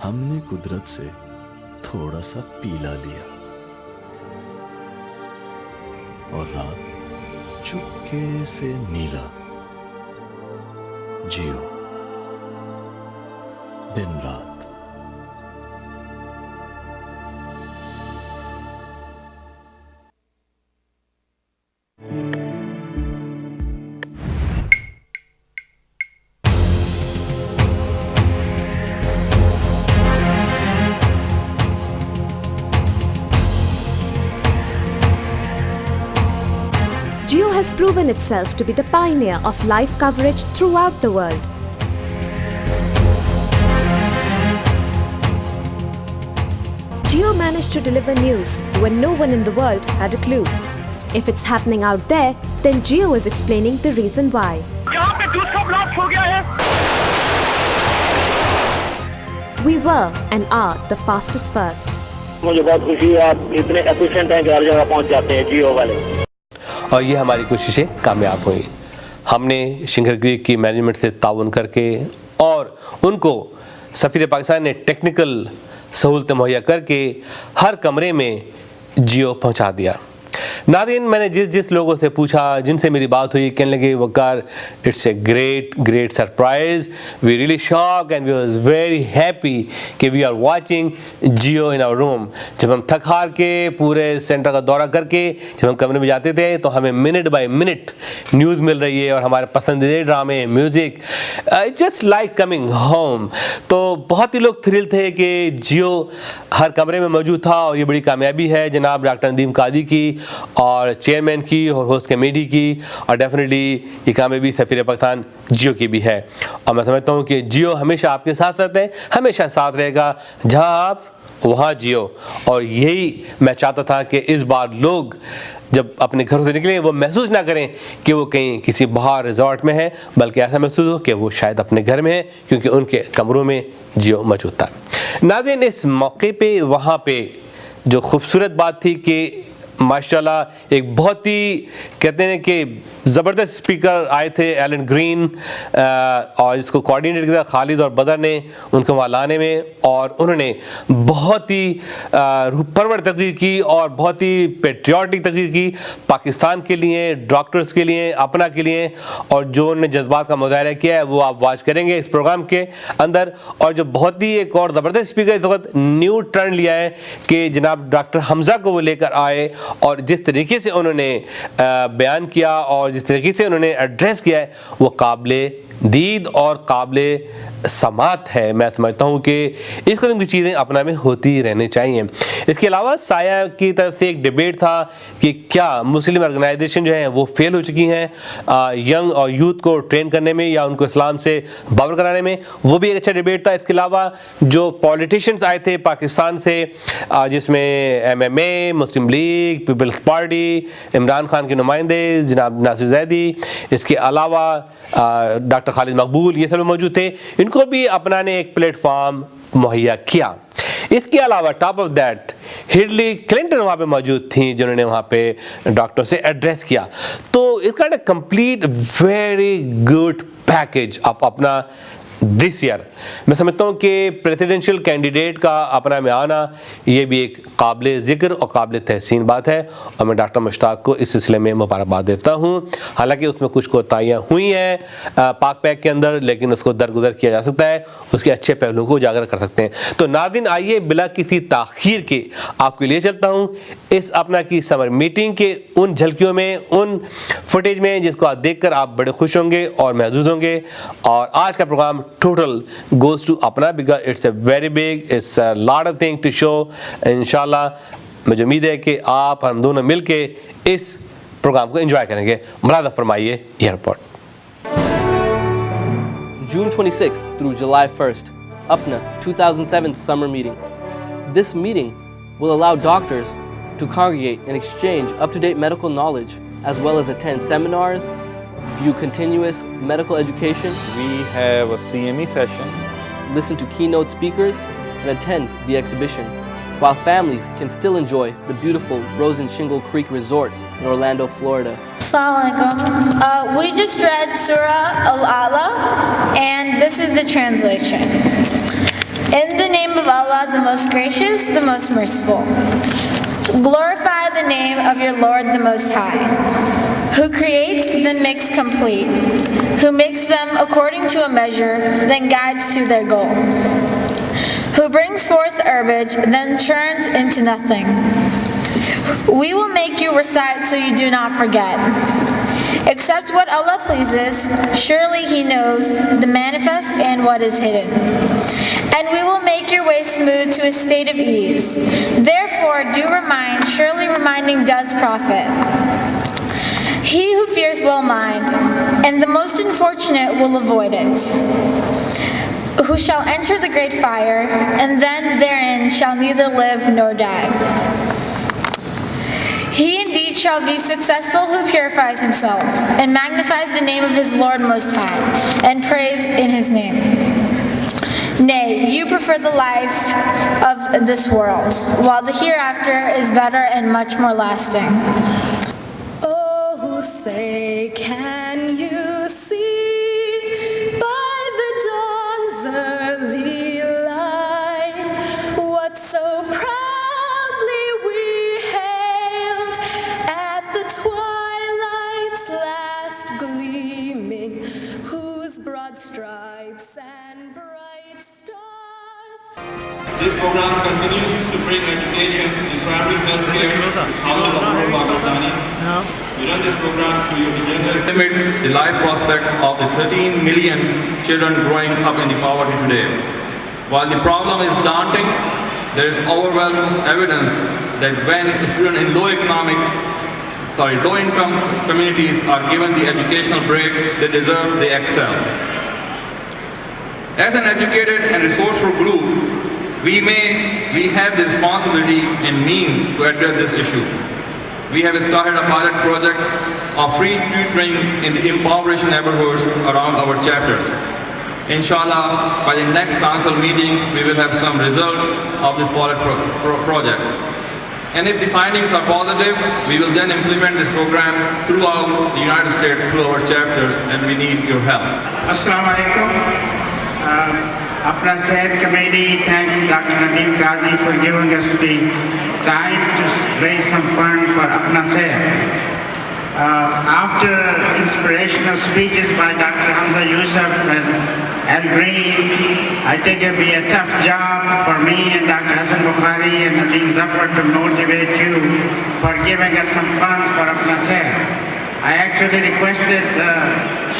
ہم نے قدرت سے تھوڑا سا پیلا لیا اور رات چپکے سے نیلا. جیو دن رات. Jio has proven itself to be the pioneer of live coverage throughout the world. Jio managed to deliver news when no one in the world had a clue. If it's happening out there, then Jio is explaining the reason why. यहाँ पे दूध का blast हो गया है. We were and are the fastest first. मुझे बहुत खुशी है आप इतने एफिशिएंट हैं कि हर जगह पहुंच जाते हैं जियो वाले. اور یہ ہماری کوششیں کامیاب ہوئیں. ہم نے شنکر کی مینجمنٹ سے تعاون کر کے اور ان کو سفیر پاکستان نے ٹیکنیکل سہولتیں مہیا کر کے ہر کمرے میں جیو پہنچا دیا. ناظرین، میں نے جس لوگوں سے پوچھا، جن سے میری بات ہوئی، کہنے لگے Waqar it's a great surprise, we really shock and we was very happy کہ we are watching Geo in our room. جب ہم تھک ہار کے پورے سینٹر کا دورہ کر کے جب ہم کمرے میں جاتے تھے تو ہمیں منٹ بائی منٹ نیوز مل رہی ہے اور ہمارے پسندیدہ ڈرامے، music, just like coming home. تو بہت ہی لوگ تھرل تھے کہ جیو ہر کمرے میں موجود تھا اور یہ بڑی کامیابی ہے جناب ڈاکٹر ندیم قادری کی اور چیئرمین کی اور ہوسٹ کمیٹی کی، اور ڈیفینیٹلی یہ کامیابی سفیر پاکستان جیو کی بھی ہے. اور میں سمجھتا ہوں کہ جیو ہمیشہ آپ کے ساتھ رہتے ہیں، ہمیشہ ساتھ رہے گا. جہاں آپ وہاں جیو. اور یہی میں چاہتا تھا کہ اس بار لوگ جب اپنے گھروں سے نکلیں وہ محسوس نہ کریں کہ وہ کہیں کسی باہر ریزورٹ میں ہیں، بلکہ ایسا محسوس ہو کہ وہ شاید اپنے گھر میں ہیں کیونکہ ان کے کمروں میں جیو موجود تھا. ناظرین، اس موقع پہ وہاں پہ جو خوبصورت بات تھی کہ ماشاءاللہ ایک بہت ہی کہتے ہیں کہ زبردست اسپیکر آئے تھے ایلن گرین، اور اس کو کوآرڈینیٹ کیا خالد اور بدر نے ان کو وہاں لانے میں، اور انہوں نے بہت ہی روح پرور تقریر کی اور بہت ہی پیٹریوٹک تقریر کی پاکستان کے لیے، ڈاکٹرز کے لیے، اپنا کے لیے، اور جو انہوں نے جذبات کا مظاہرہ کیا ہے وہ آپ واچ کریں گے اس پروگرام کے اندر. اور جو بہت ہی ایک اور زبردست اسپیکر اس وقت نیو ٹرن لیا ہے کہ جناب ڈاکٹر حمزہ کو وہ لے کر آئے، اور جس طریقے سے انہوں نے بیان کیا اور جس طریقے سے انہوں نے ایڈریس کیا ہے وہ قابل دید اور قابل سماعت ہے. میں سمجھتا ہوں کہ اس قسم کی چیزیں اپنا میں ہوتی رہنے چاہیے. اس کے علاوہ سایہ کی طرف سے ایک ڈیبیٹ تھا کہ کیا مسلم آرگنائزیشن جو ہیں وہ فیل ہو چکی ہیں ینگ اور یوتھ کو ٹرین کرنے میں یا ان کو اسلام سے باور کرانے میں. وہ بھی ایک اچھا ڈیبیٹ تھا. اس کے علاوہ جو پولیٹیشینس آئے تھے پاکستان سے، جس میں M M A, Muslim League, Peoples Party, Imran Khan کے نمائندے جناب ناصر زیدی، اس کے علاوہ ڈاکٹر خالد مقبول، یہ سب لوگ موجود تھے. ان کو بھی اپنا نے ایک پلیٹ فارم مہیا کیا. اس کے علاوہ top of that Hillary Clinton وہاں پہ موجود تھیں جنہوں نے وہاں پہ ڈاکٹر سے ایڈریس کیا. تو اس کا کمپلیٹ ویری گڈ پیکج آپ اپنا دس ایئر. میں سمجھتا ہوں کہ پریزیڈنشیل کینڈیڈیٹ کا اپنا میں آنا یہ بھی ایک قابل ذکر اور قابل تحسین بات ہے، اور میں ڈاکٹر مشتاق کو اس سلسلے میں مبارکباد دیتا ہوں. حالانکہ اس میں کچھ کوتاہیاں ہوئی ہیں پاک پیک کے اندر، لیکن اس کو درگزر کیا جا سکتا ہے، اس کے اچھے پہلوؤں کو اجاگر کر سکتے ہیں. تو ناظرین، آئیے بلا کسی تاخیر کے آپ کے لیے چلتا ہوں اس اپنا کی سمر میٹنگ کے ان جھلکیوں میں، ان فوٹیج میں جس کو آپ دیکھ کر آپ بڑے خوش ہوں گے اور محظوظ ہوں گے. اور آج کا پروگرام total goes to اپنا because it's a very big, it's a lot of thing to show. انشاءاللہ مجھے امید ہے کہ آپ ہم دونوں مل کے اس پروگرام کو انجوائے کریں گے. ملاحظہ فرمائیے یہ report. June 26th through July 1st, Apna 2007 summer meeting. This meeting will allow doctors to congregate and exchange up-to-date medical knowledge, as well as attend seminars, view continuous medical education, We have a CME session. listen to keynote speakers, and attend the exhibition, while families can still enjoy the beautiful Rose and Shingle Creek Resort in Orlando, Florida. Assalamualaikum. We just read Surah Al-Ala, and this is the translation. In the name of Allah, the most gracious, the most merciful. Glorify the name of your Lord, the Most High, who creates, then makes complete, who makes them according to a measure, then guides to their goal, who brings forth herbage, then turns into nothing. We will make you recite so you do not forget. Accept what Allah pleases, surely He knows the manifest and what is hidden. And we will make your way smooth to a state of ease. Therefore, do remind, surely reminding does profit. He who fears will mind, and the most unfortunate will avoid it. Who shall enter the great fire, and then therein shall neither live nor die. He indeed shall be successful who purifies himself, and magnifies the name of his Lord Most High, and prays in his name. Nay, you prefer the life of this world, while the hereafter is better and much more lasting. Oh, say, can you see by the dawn's early light what so proudly we hailed at the twilight's last gleaming, whose broad stripes and bright stars. This program continues to bring education in primary health care to thousands of rural Pakistani. We run this program to limit the life prospect of the 13 million children growing up in the poverty today. While the problem is daunting, there is overwhelming evidence that when students in low-income communities are given the educational break they deserve, they excel. As an educated and resourceful group, we have the responsibility and means to address this issue. We have started a pilot project of free tutoring in the impoverished neighborhoods around our chapters. Inshallah, by the next council meeting, we will have some result of this pilot project. And if the findings are positive, we will then implement this program throughout the United States through our chapters, and we need your help. Assalamu alaikum. Apna Sehat Committee thanks Dr. Nadeem Qazi for giving us the time to raise some fund for Apna Sehat. After inspirational speeches by Dr. Hamza Yusuf and Al Green, I think it will be a tough job for me and Dr. Hassan Bukhari and Nadeem Zafar to motivate you for giving us some funds for Apna Sehat. I actually requested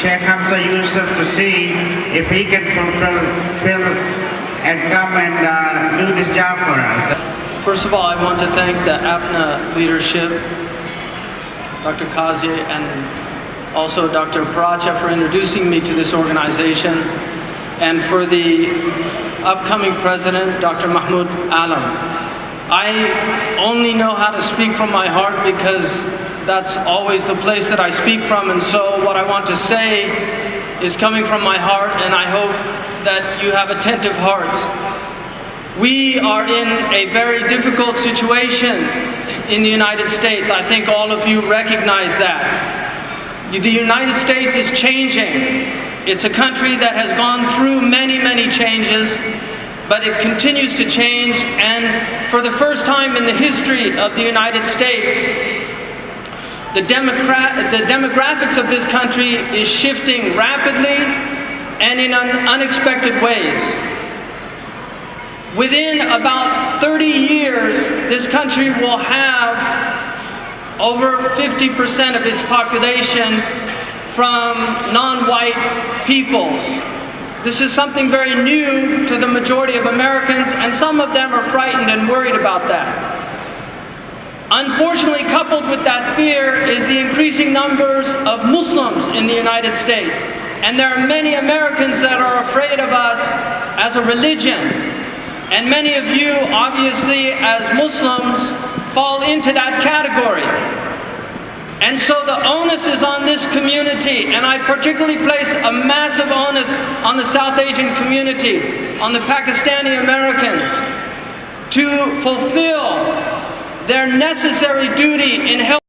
Sheikh Hamza Yusuf to see if he can fulfill and come and do this job for us. First of all, I want to thank the APNA leadership, Dr. Qazi and also Dr. Paracha for introducing me to this organization, and for the upcoming president, Dr. Mahmoud Alam. I only know how to speak from my heart because that's always the place that I speak from, and so what I want to say is coming from my heart, and I hope that you have attentive hearts. We are in a very difficult situation in the United States. I think all of you recognize that. The United States is changing. It's a country that has gone through many, many changes, but it continues to change, and for the first time in the history of the United States, the demographics of this country is shifting rapidly and in unexpected ways. Within about 30 years, this country will have over 50% of its population from non-white peoples. This is something very new to the majority of Americans, and some of them are frightened and worried about that. Unfortunately, coupled with that fear is the increasing numbers of Muslims in the United States. And there are many Americans that are afraid of us as a religion. And many of you, obviously, as Muslims, fall into that category. And so the onus is on this community, and I particularly place a massive onus on the South Asian community, on the Pakistani Americans, to fulfill their necessary duty in helping